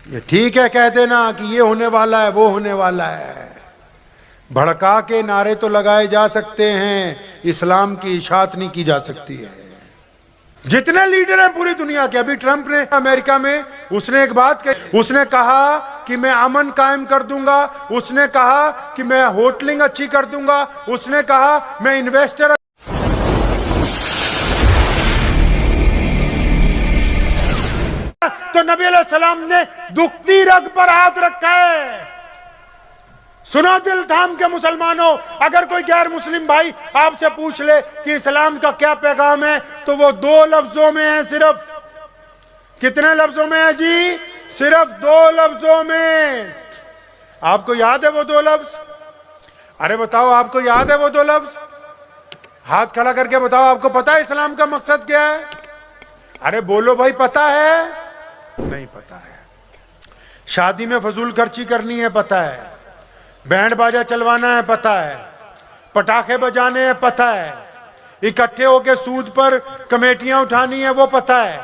یہ ٹھیک ہے کہہ دینا کہ یہ ہونے والا ہے وہ ہونے والا ہے، بھڑکا کے نعرے تو لگائے جا سکتے ہیں، اسلام کی اشاعت نہیں کی جا سکتی ہے۔ جتنے لیڈر ہیں پوری دنیا کے، ابھی ٹرمپ نے امریکہ میں اس نے ایک بات کہی، اس نے کہا کہ میں امن قائم کر دوں گا، اس نے کہا کہ میں ہوٹلنگ اچھی کر دوں گا، اس نے کہا میں انویسٹر۔ تو نبی علیہ السلام نے دکھتی رگ پر ہاتھ رکھا ہے۔ سنو دل تھام کے مسلمانوں، اگر کوئی غیر مسلم بھائی آپ سے پوچھ لے کہ اسلام کا کیا پیغام ہے تو وہ 2 لفظوں میں ہے صرف۔ کتنے لفظوں میں ہے جی؟ صرف 2 لفظوں میں۔ آپ کو یاد ہے وہ 2 لفظ؟ ارے بتاؤ آپ کو یاد ہے وہ 2 لفظ؟ ہاتھ کھڑا کر کے بتاؤ آپ کو پتا ہے اسلام کا مقصد کیا ہے؟ ارے بولو بھائی، پتا ہے؟ نہیں پتا ہے۔ شادی میں فضول خرچی کرنی ہے پتا ہے، بینڈ باجا چلوانا ہے پتا ہے، پٹاخے بجانے ہیں پتا ہے، اکٹھے ہو کے سود پر کمیٹیاں اٹھانی ہیں وہ پتا ہے،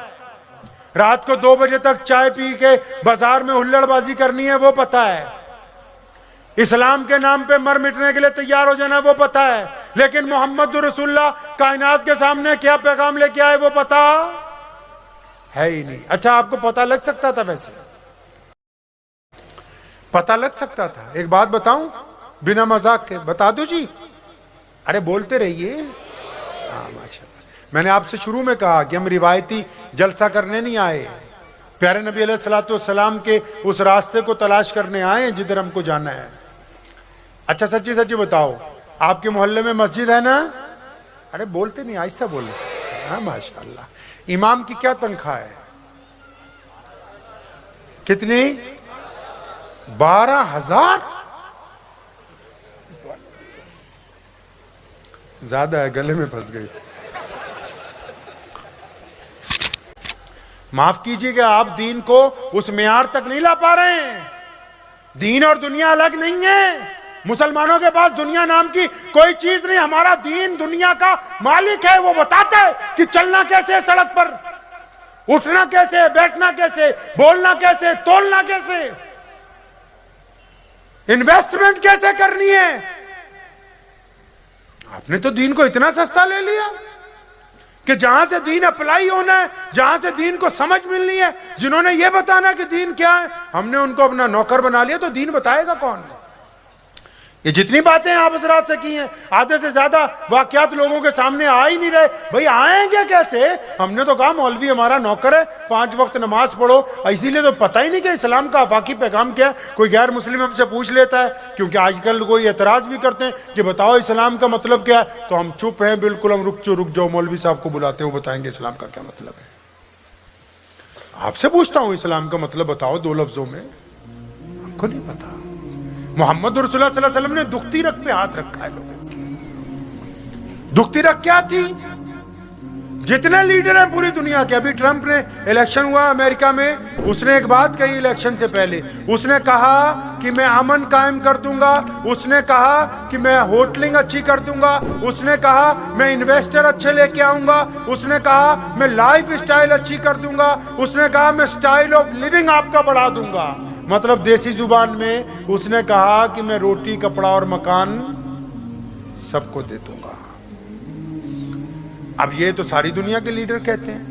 رات کو 2 بجے تک چائے پی کے بازار میں ہلڑ بازی کرنی ہے وہ پتا ہے، اسلام کے نام پہ مر مٹنے کے لیے تیار ہو جانا وہ پتا ہے، لیکن محمد رسول اللہ کائنات کے سامنے کیا پیغام لے کے آئے وہ پتا ہے ہی نہیں۔ اچھا آپ کو پتا لگ سکتا تھا؟ ویسے پتا لگ سکتا تھا؟ ایک بات بتاؤں بنا مذاق کے، بتا دو جی؟ ارے بولتے رہیے۔ ہاں ماشاءاللہ، میں نے آپ سے شروع میں کہا کہ ہم روایتی جلسہ کرنے نہیں آئے، پیارے نبی علیہ الصلوۃ والسلام کے اس راستے کو تلاش کرنے آئے ہیں جدھر ہم کو جانا ہے۔ اچھا سچی سچی بتاؤ، آپ کے محلے میں مسجد ہے نا؟ ارے بولتے نہیں، آہستہ بولو۔ ہاں ماشاءاللہ۔ امام کی کیا تنخواہ ہے؟ کتنی؟ 12,000؟ زیادہ ہے، گلے میں پھنس گئی۔ معاف کیجیے گا، آپ دین کو اس معیار تک نہیں لا پا رہے ہیں۔ دین اور دنیا الگ نہیں ہے۔ مسلمانوں کے پاس دنیا نام کی کوئی چیز نہیں، ہمارا دین دنیا کا مالک ہے، وہ بتاتا ہے کہ چلنا کیسے ہے سڑک پر، اٹھنا کیسے ہے، بیٹھنا کیسے، بولنا کیسے، تولنا کیسے، انویسٹمنٹ کیسے کرنی ہے۔ آپ نے تو دین کو اتنا سستا لے لیا کہ جہاں سے دین اپلائی ہونا ہے، جہاں سے دین کو سمجھ ملنی ہے، جنہوں نے یہ بتانا کہ دین کیا ہے، ہم نے ان کو اپنا نوکر بنا لیا، تو دین بتائے گا کون؟ یہ جتنی باتیں آپ حضرات سے کی ہیں، آدھے سے زیادہ واقعات لوگوں کے سامنے آ ہی نہیں رہے۔ بھئی آئیں گے کیسے؟ ہم نے تو کہا مولوی ہمارا نوکر ہے، 5 وقت نماز پڑھو، اسی لیے تو پتہ ہی نہیں کہ اسلام کا آفاقی پیغام کیا ہے۔ کوئی غیر مسلم ہم سے پوچھ لیتا ہے، کیونکہ آج کل کوئی اعتراض بھی کرتے ہیں کہ بتاؤ اسلام کا مطلب کیا ہے، تو ہم چپ ہیں بالکل، ہم رک جاؤ مولوی صاحب کو بلاتے ہیں، وہ بتائیں گے اسلام کا کیا مطلب ہے۔ آپ سے پوچھتا ہوں اسلام کا مطلب بتاؤ 2 لفظوں میں، آپ کو نہیں پتا۔ محمد رسول اللہ صلی اللہ علیہ وسلم نے دکھتی رگ پہ ہاتھ رکھا ہے لوگوں کی۔ دکھتی رگ کیا تھی؟ جتنے لیڈر ہیں پوری دنیا کے، ابھی ٹرمپ نے الیکشن ہوا امریکہ میں، اس نے ایک بات کہی الیکشن سے پہلے، اس نے کہا کہ میں امن قائم کر دوں گا، اس نے کہا کہ میں ہوٹلنگ اچھی کر دوں گا، اس نے کہا میں انویسٹر اچھے لے کے آؤں گا، اس نے کہا میں لائف سٹائل اچھی کر دوں گا، اس نے کہا میں سٹائل آف لیونگ آپ کا بڑھا دوں گا۔ مطلب دیسی زبان میں اس نے کہا کہ میں روٹی کپڑا اور مکان سب کو دے دوں گا۔ اب یہ تو ساری دنیا کے لیڈر کہتے ہیں۔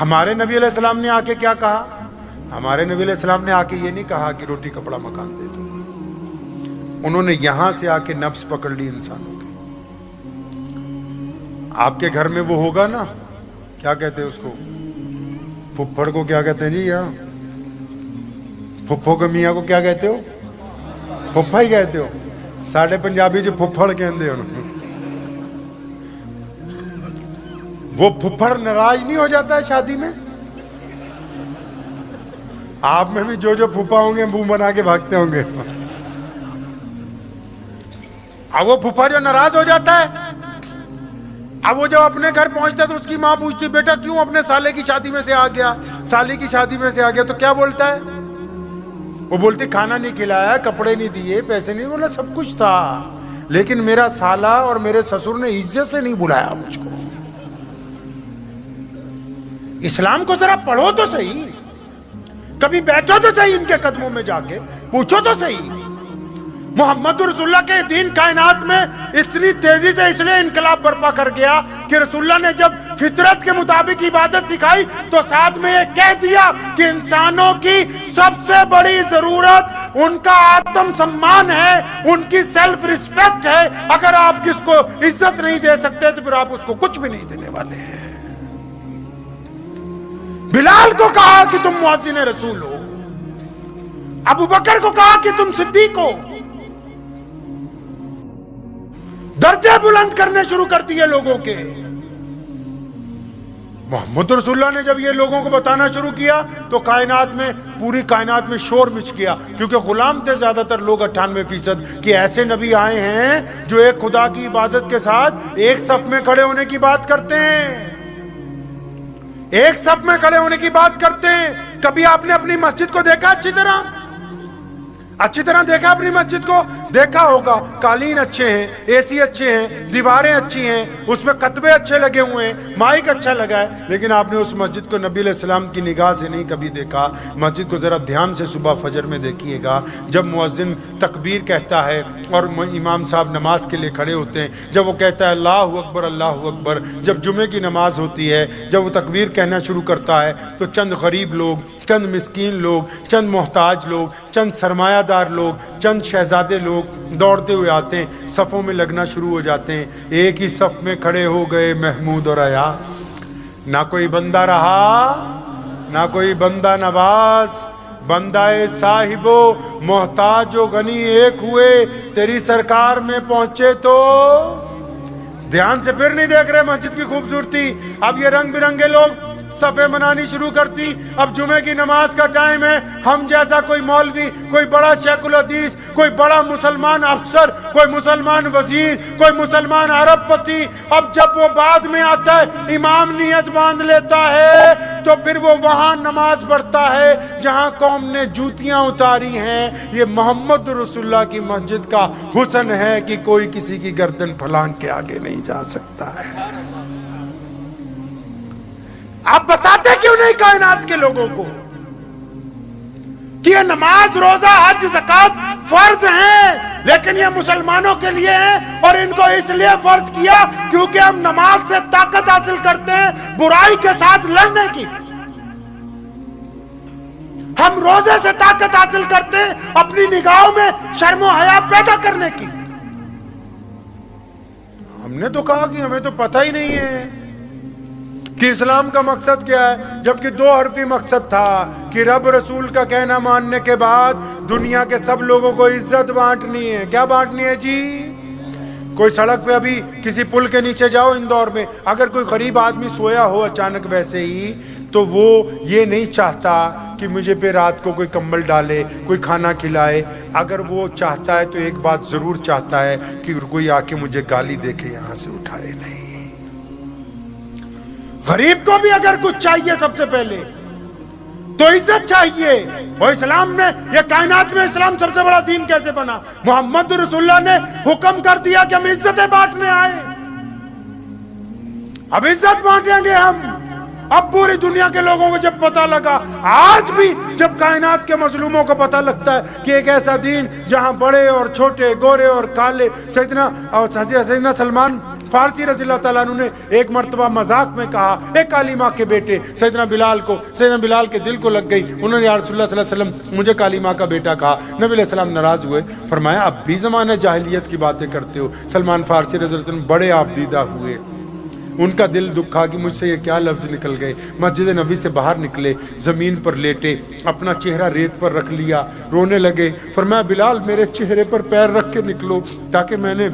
ہمارے نبی علیہ السلام نے آ کے کیا کہا؟ ہمارے نبی علیہ السلام نے آ کے یہ نہیں کہا کہ روٹی کپڑا مکان دے دوں گا، انہوں نے یہاں سے آ کے نفس پکڑ لی انسانوں کی۔ آپ کے گھر میں وہ ہوگا نا، کیا کہتے ہیں اس کو، پھپھڑ کو کیا کہتے ہیں جی؟ یہاں پھپھو کے میاں کو کیا کہتے ہو؟ پھپھا ہی کہتے ہو؟ ساڑھے پنجابی جو پھپھڑ کہتے ہیں، وہ پھپھڑ ناراض نہیں ہو جاتا ہے شادی میں؟ آپ میں بھی جو پھپھا ہوں گے منہ بنا کے بھاگتے ہوں گے۔ اب وہ پھپھا جو ناراض ہو جاتا ہے، اب وہ جب اپنے گھر پہنچتا ہے تو اس کی ماں پوچھتی بیٹا کیوں اپنے سالے کی شادی میں سے آ گیا، سالی کی شادی میں سے آ گیا، تو کیا بولتا ہے؟ وہ بولتی کھانا نہیں کھلایا، کپڑے نہیں دیے، پیسے نہیں، بولا سب کچھ تھا، لیکن میرا سالا اور میرے سسر نے عزت سے نہیں بلایا مجھ کو۔ اسلام کو ذرا پڑھو تو صحیح، کبھی بیٹھو تو صحیح ان کے قدموں میں جا کے پوچھو تو صحیح. محمد رسول اللہ کے دین کائنات میں اتنی تیزی سے اس لیے انقلاب برپا کر گیا کہ رسول اللہ نے جب فطرت کے مطابق عبادت سکھائی تو ساتھ میں یہ کہہ دیا کہ انسانوں کی سب سے بڑی ضرورت ان کا آتم سمان ہے, ان کی سیلف ریسپیکٹ ہے. اگر آپ کس کو عزت نہیں دے سکتے تو پھر آپ اس کو کچھ بھی نہیں دینے والے ہیں. بلال کو کہا کہ تم مؤذن رسول ہو, ابو بکر کو کہا کہ تم صدیق ہو. درجے بلند کرنے شروع کر دیے لوگوں کے. محمد رسول اللہ نے جب یہ لوگوں کو بتانا شروع کیا تو کائنات میں, پوری کائنات میں شور مچ گیا, کیونکہ غلام تھے زیادہ تر لوگ 98% کہ ایسے نبی آئے ہیں جو ایک خدا کی عبادت کے ساتھ ایک صف میں کھڑے ہونے کی بات کرتے ہیں, ایک صف میں کھڑے ہونے کی بات کرتے ہیں. کبھی آپ نے اپنی مسجد کو دیکھا اچھی طرح دیکھا اپنی مسجد کو؟ دیکھا ہوگا, قالین اچھے ہیں, اے سی اچھے ہیں, دیواریں اچھی ہیں, اس میں کتبے اچھے لگے ہوئے ہیں, مائک اچھا لگا ہے, لیکن آپ نے اس مسجد کو نبی علیہ السلام کی نگاہ سے نہیں کبھی دیکھا. مسجد کو ذرا دھیان سے صبح فجر میں دیکھیے گا, جب مؤذن تکبیر کہتا ہے اور امام صاحب نماز کے لیے کھڑے ہوتے ہیں, جب وہ کہتا ہے اللہ اکبر اللہ اکبر, جب جمعے کی نماز ہوتی ہے, جب وہ تکبیر کہنا شروع کرتا ہے تو چند غریب لوگ, چند مسکین لوگ, چند محتاج لوگ, چند سرمایہ دار لوگ, چند شہزادے لوگ دوڑتے ہوئے آتے ہیں, صفوں میں لگنا شروع ہو جاتے ہیں. ایک ہی صف میں کھڑے ہو گئے محمود اور ایاز. نہ کوئی بندہ رہا, نہ کوئی بندہ نواز, بندہ صاحب و محتاج و غنی ایک ہوئے, تیری سرکار میں پہنچے تو دھیان سے پھر نہیں دیکھ رہے مسجد کی خوبصورتی. اب یہ رنگ برنگے لوگ صفیں بنانی شروع کرتی. اب جمعے کی نماز کا ٹائم ہے, ہم جیسا کوئی مولوی, کوئی بڑا شیخ الحدیث, کوئی بڑا مسلمان افسر, کوئی مسلمان وزیر, کوئی مسلمان عرب پتی, اب جب وہ بعد میں آتا ہے امام نیت باندھ لیتا ہے تو پھر وہ وہاں نماز پڑھتا ہے جہاں قوم نے جوتیاں اتاری ہیں. یہ محمد رسول اللہ کی مسجد کا حسن ہے کہ کوئی کسی کی گردن پھلانگ کے آگے نہیں جا سکتا ہے. آپ بتاتے کیوں نہیں کائنات کے لوگوں کو کہ یہ نماز, روزہ, حج, زکات فرض ہیں, لیکن یہ مسلمانوں کے لیے ہیں اور ان کو اس لیے فرض کیا کیونکہ ہم نماز سے طاقت حاصل کرتے ہیں برائی کے ساتھ لڑنے کی, ہم روزے سے طاقت حاصل کرتے ہیں اپنی نگاہوں میں شرم و حیا پیدا کرنے کی. ہم نے تو کہا کہ ہمیں تو پتہ ہی نہیں ہے کہ اسلام کا مقصد کیا ہے, جبکہ 2 حرفی مقصد تھا کہ رب رسول کا کہنا ماننے کے بعد دنیا کے سب لوگوں کو عزت بانٹنی ہے. کیا بانٹنی ہے جی؟ کوئی سڑک پہ ابھی کسی پل کے نیچے جاؤ اندور میں, اگر کوئی غریب آدمی سویا ہو اچانک ویسے ہی, تو وہ یہ نہیں چاہتا کہ مجھے پہ رات کو کوئی کمبل ڈالے, کوئی کھانا کھلائے. اگر وہ چاہتا ہے تو ایک بات ضرور چاہتا ہے کہ کوئی آ کے مجھے گالی دے کے یہاں سے اٹھائے نہیں. غریب کو بھی اگر کچھ چاہیے سب سے پہلے تو عزت چاہیے. اور اسلام نے, یہ کائنات میں اسلام سب سے بڑا دین کیسے بنا؟ محمد رسول اللہ نے حکم کر دیا کہ ہم عزتیں بانٹنے آئے, اب عزت بانٹیں گے ہم. اب پوری دنیا کے لوگوں کو جب پتہ لگا, آج بھی جب کائنات کے مظلوموں کو پتہ لگتا ہے کہ ایک ایسا دین جہاں بڑے اور چھوٹے, گورے اور کالے, سیدنا سلمان فارسی رضی اللہ تعالیٰ عنہ نے ایک مرتبہ مذاق میں کہا ایک کالی ماں کے بیٹے سیدنا بلال کے دل کو لگ گئی. انہوں نے یا رسول اللہ صلی اللہ علیہ وسلم مجھے کالی ماں کا بیٹا کہا. نبی علیہ السلام ناراض ہوئے, فرمایا اب بھی زمانہ جاہلیت کی باتیں کرتے ہو. سلمان فارسی رضی اللہ عنہ بڑے آپ دیدہ ہوئے, ان کا دل دکھا کہ مجھ سے یہ کیا لفظ نکل گئے. مسجد نبی سے باہر نکلے, زمین پر لیٹے, اپنا چہرہ ریت پر رکھ لیا, رونے لگے. فرمایا بلال میرے چہرے پر پیر رکھ کے نکلو تاکہ میں نے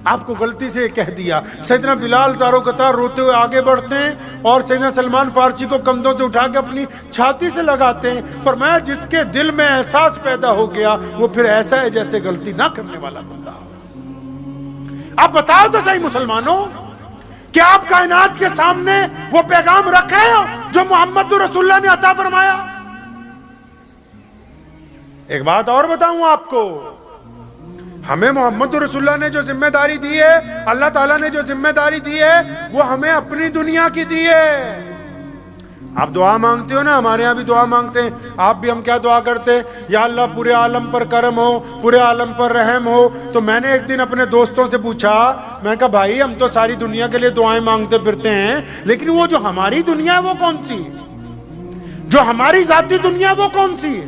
آپ کو غلطی سے کہہ دیا. سیدنا بلال زارو قطار روتے ہوئے آگے بڑھتے ہیں اور سیدنا سلمان فارسی کو کندھوں سے اٹھا کے اپنی چھاتی سے لگاتے ہیں. فرمایا جس کے دل میں احساس پیدا ہو گیا وہ پھر ایسا ہے جیسے غلطی نہ کرنے والا بندہ ہو. آپ بتاؤ تو صحیح مسلمانوں, کیا آپ کائنات کے سامنے وہ پیغام رکھے ہو جو محمد رسول اللہ نے عطا فرمایا؟ ایک بات اور بتاؤں آپ کو, ہمیں محمد رسول اللہ نے جو ذمہ داری دی ہے, اللہ تعالیٰ نے جو ذمہ داری دی ہے, وہ ہمیں اپنی دنیا کی دی ہے. آپ دعا مانگتے ہو نا، ہمارے یہاں بھی دعا مانگتے ہیں، آپ بھی ہم کیا دعا کرتے ہیں؟ یا اللہ پورے عالم پر کرم ہو، پورے عالم پر رحم ہو۔ تو میں نے ایک دن اپنے دوستوں سے پوچھا، میں کہا بھائی ہم تو ساری دنیا کے لیے دعائیں مانگتے پھرتے ہیں، لیکن وہ جو ہماری دنیا ہے وہ کون سی ہے؟ جو ہماری ذاتی دنیا ہے وہ کون سی ہے؟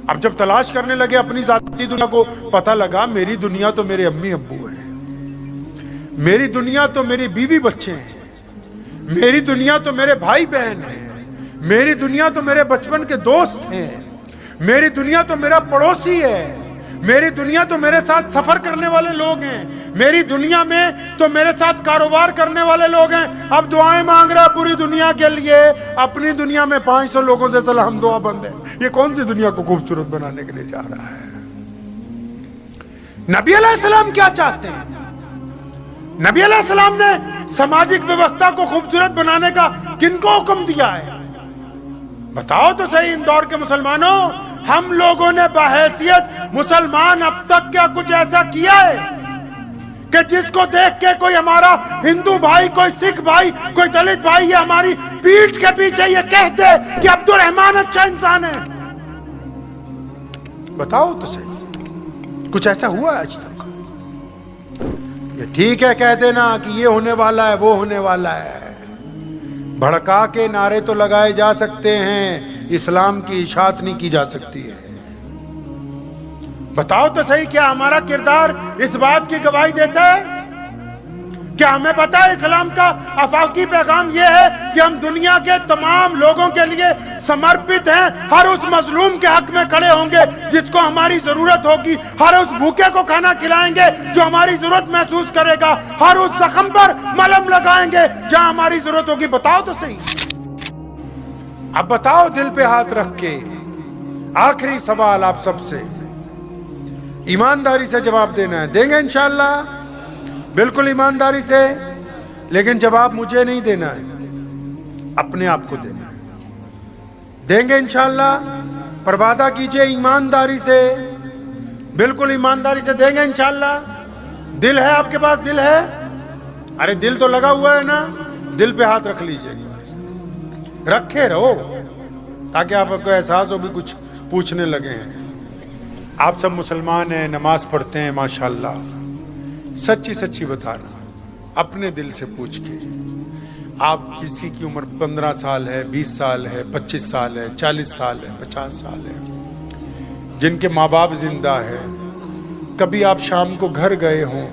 اب جب تلاش کرنے لگے اپنی ذاتی دنیا کو، پتہ لگا میری دنیا تو میرے امی ابو ہیں، میری دنیا تو میری بیوی بچے ہیں، میری دنیا تو میرے بھائی بہن ہیں، میری دنیا تو میرے بچپن کے دوست ہیں، میری دنیا تو میرا پڑوسی ہے، میری دنیا تو میرے ساتھ سفر کرنے والے لوگ ہیں، میری دنیا میں تو میرے ساتھ کاروبار کرنے والے لوگ ہیں۔ اب دعائیں مانگ رہا پوری دنیا کے لیے، اپنی دنیا میں 500 لوگوں سے سلام دعا بند ہے۔ یہ کون سی دنیا کو خوبصورت بنانے کے لیے جا رہا ہے؟ نبی علیہ السلام کیا چاہتے ہیں؟ نبی علیہ السلام نے سماجک ویوستھا کو خوبصورت بنانے کا کن کو حکم دیا ہے؟ بتاؤ تو صحیح ان دور کے مسلمانوں، ہم لوگوں نے بحیثیت مسلمان اب تک کیا کچھ ایسا کیا ہے کہ جس کو دیکھ کے کوئی ہمارا ہندو بھائی، کوئی سکھ بھائی، کوئی دلت بھائی یہ ہماری پیٹھ کے پیچھے یہ کہتے کہ عبد الرحمن اچھا انسان ہے؟ بتاؤ تو صحیح، کچھ ایسا ہوا ہے آج تک؟ یہ ٹھیک ہے کہہ دینا کہ یہ ہونے والا ہے، وہ ہونے والا ہے، بھڑکا کے نعرے تو لگائے جا سکتے ہیں، اسلام کی اشاعت نہیں کی جا سکتی ہے۔ بتاؤ تو صحیح، کیا ہمارا کردار اس بات کی گواہی دیتا ہے؟ کیا ہمیں پتا ہے اسلام کا آفاقی پیغام یہ ہے کہ ہم دنیا کے تمام لوگوں کے لیے سمرپت ہیں، ہر اس مظلوم کے حق میں کھڑے ہوں گے جس کو ہماری ضرورت ہوگی، ہر اس بھوکے کو کھانا کھلائیں گے جو ہماری ضرورت محسوس کرے گا، ہر اس زخم پر ملہم لگائیں گے جہاں ہماری ضرورت ہوگی۔ بتاؤ تو صحیح، اب بتاؤ دل پہ ہاتھ رکھ کے، آخری سوال آپ سب سے، ایمانداری سے جواب دینا ہے، دیں گے انشاءاللہ؟ بالکل ایمانداری سے، لیکن جواب مجھے نہیں دینا ہے، اپنے آپ کو دینا ہے۔ دیں گے انشاءاللہ؟ پر وعدہ کیجئے ایمانداری سے، بالکل ایمانداری سے دیں گے انشاءاللہ؟ دل ہے آپ کے پاس؟ دل ہے؟ ارے دل تو لگا ہوا ہے نا، دل پہ ہاتھ رکھ لیجئے، رکھے رہو تاکہ آپ کو احساس ہو بھی کچھ پوچھنے لگے ہیں۔ آپ سب مسلمان ہیں، نماز پڑھتے ہیں ماشاءاللہ، سچی سچی بتانا اپنے دل سے پوچھ کے، آپ کسی کی عمر 15 سال ہے، 20 سال ہے، 25 سال ہے، 40 سال ہے، 50 سال ہے، جن کے ماں باپ زندہ ہے، کبھی آپ شام کو گھر گئے ہوں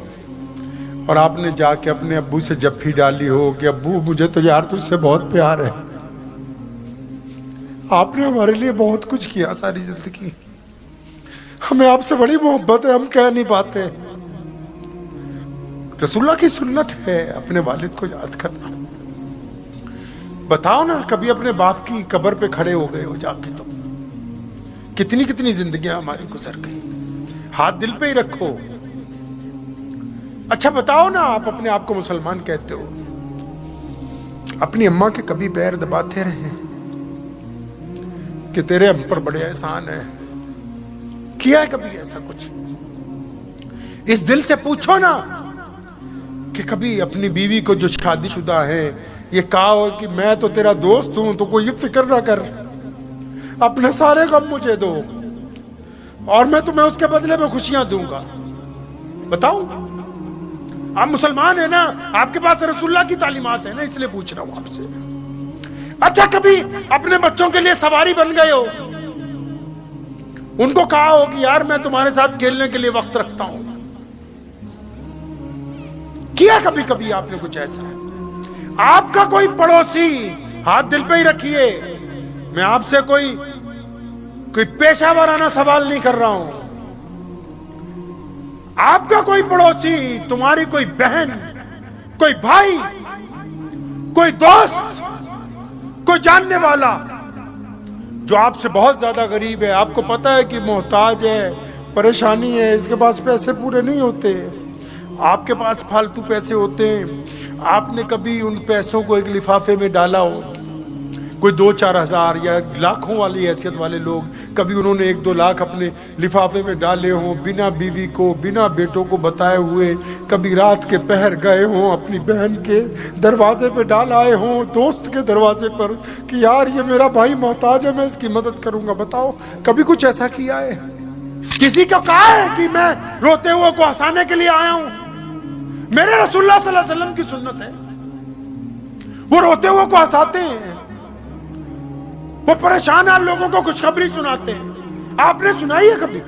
اور آپ نے جا کے اپنے ابو سے جفی ڈالی ہو کہ ابو مجھے تو یار تجھ سے بہت پیار ہے، آپ نے ہمارے لیے بہت کچھ کیا ساری زندگی، ہمیں آپ سے بڑی محبت ہے، ہم کہہ نہیں پاتے۔ رسول اللہ کی سنت ہے اپنے والد کو یاد کرنا۔ بتاؤ نا کبھی اپنے باپ کی قبر پہ کھڑے ہو گئے ہو جا کے؟ تو کتنی کتنی زندگیاں ہماری گزر گئی، ہاتھ دل پہ ہی رکھو۔ اچھا بتاؤ نا، آپ اپنے آپ کو مسلمان کہتے ہو، اپنی اماں کے کبھی پیر دباتے رہے کہ تیرے ہم پر بڑے احسان ہے؟ کیا ہے کبھی ایسا کچھ؟ اس دل سے پوچھو نا کہ کبھی اپنی بیوی کو جو شادی شدہ ہے یہ کہا ہو کہ میں تو تیرا دوست ہوں تو کوئی فکر نہ کر، اپنے سارے غم مجھے دو اور میں تمہیں اس کے بدلے میں خوشیاں دوں گا؟ بتاؤ، آپ مسلمان ہیں نا، آپ کے پاس رسول اللہ کی تعلیمات ہیں نا، اس لیے پوچھ رہا ہوں آپ سے۔ اچھا کبھی اپنے بچوں کے لیے سواری بن گئے ہو، ان کو کہا ہو کہ یار میں تمہارے ساتھ کھیلنے کے لیے وقت رکھتا ہوں؟ کیا کبھی کبھی آپ نے کچھ ایسا؟ آپ کا کوئی پڑوسی، ہاتھ دل پہ ہی رکھیے، میں آپ سے کوئی پیشہ ورانہ سوال نہیں کر رہا ہوں، آپ کا کوئی پڑوسی، تمہاری کوئی بہن، کوئی بھائی، کوئی دوست، کوئی جاننے والا جو آپ سے بہت زیادہ غریب ہے، آپ کو پتا ہے کہ محتاج ہے، پریشانی ہے، اس کے پاس پیسے پورے نہیں ہوتے، آپ کے پاس فالتو پیسے ہوتے ہیں، آپ نے کبھی ان پیسوں کو ایک لفافے میں ڈالا ہو، کوئی 2-4 ہزار یا لاکھوں والی حیثیت والے لوگ، کبھی انہوں نے 1-2 لاکھ اپنے لفافے میں ڈالے ہوں، بنا بیوی کو بنا بیٹوں کو بتائے ہوئے، کبھی رات کے پہر گئے ہوں اپنی بہن کے دروازے پہ ڈال آئے ہوں، دوست کے دروازے پر کہ یار یہ میرا بھائی محتاج ہے، میں اس کی مدد کروں گا. بتاؤ کبھی کچھ ایسا کیا ہے؟ کسی کو کہا ہے کہ میں روتے ہوئے کو ہنسانے کے لیے آیا ہوں؟ میرے رسول اللہ صلی اللہ علیہ وسلم کی سنت ہے، وہ روتے ہوئے کو ہنساتے ہیں، وہ پریشان لوگوں کو خوشخبری سناتے ہیں. آپ نے سنائی ہے کبھی؟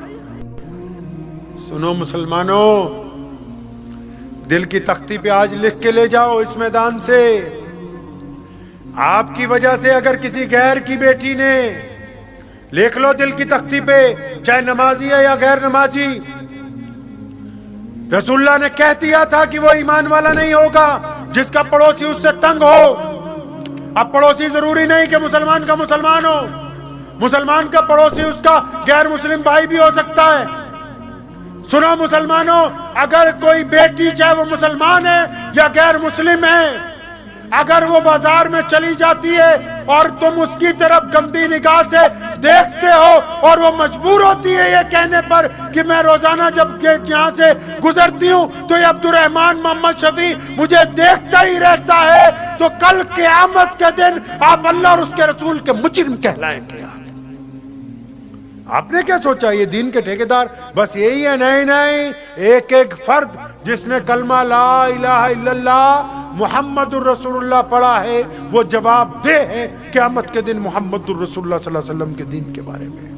سنو مسلمانوں، دل کی تختی پہ آج لکھ کے لے جاؤ اس میدان سے. آپ کی وجہ سے اگر کسی غیر کی بیٹی نے، لکھ لو دل کی تختی پہ، چاہے نمازی ہے یا غیر نمازی، رسول اللہ نے کہہ دیا تھا کہ وہ ایمان والا نہیں ہوگا جس کا پڑوسی اس سے تنگ ہو. اب پڑوسی ضروری نہیں کہ مسلمان کا مسلمان ہو، مسلمان کا پڑوسی اس کا غیر مسلم بھائی بھی ہو سکتا ہے. سنو مسلمانوں، اگر کوئی بیٹی چاہے وہ مسلمان ہے یا غیر مسلم ہے، اگر وہ بازار میں چلی جاتی ہے اور تم اس کی طرف گندی نگاہ سے دیکھتے ہو اور وہ مجبور ہوتی ہے یہ کہنے پر کہ میں روزانہ جب یہاں سے گزرتی ہوں تو یہ عبد الرحمن محمد شفیع مجھے دیکھتا ہی رہتا ہے، تو کل قیامت کے دن آپ اللہ اور اس کے رسول کے مجرم کہلائیں گے. آپ نے کیا سوچا یہ دین کے ٹھیکیدار بس یہی ہے؟ نہیں نہیں، ایک ایک فرد جس نے کلمہ لا الہ الا اللہ محمد الرسول اللہ پڑھا ہے وہ جواب دہ ہے قیامت کے دن محمد الرسول اللہ صلی اللہ علیہ وسلم کے دین کے بارے میں.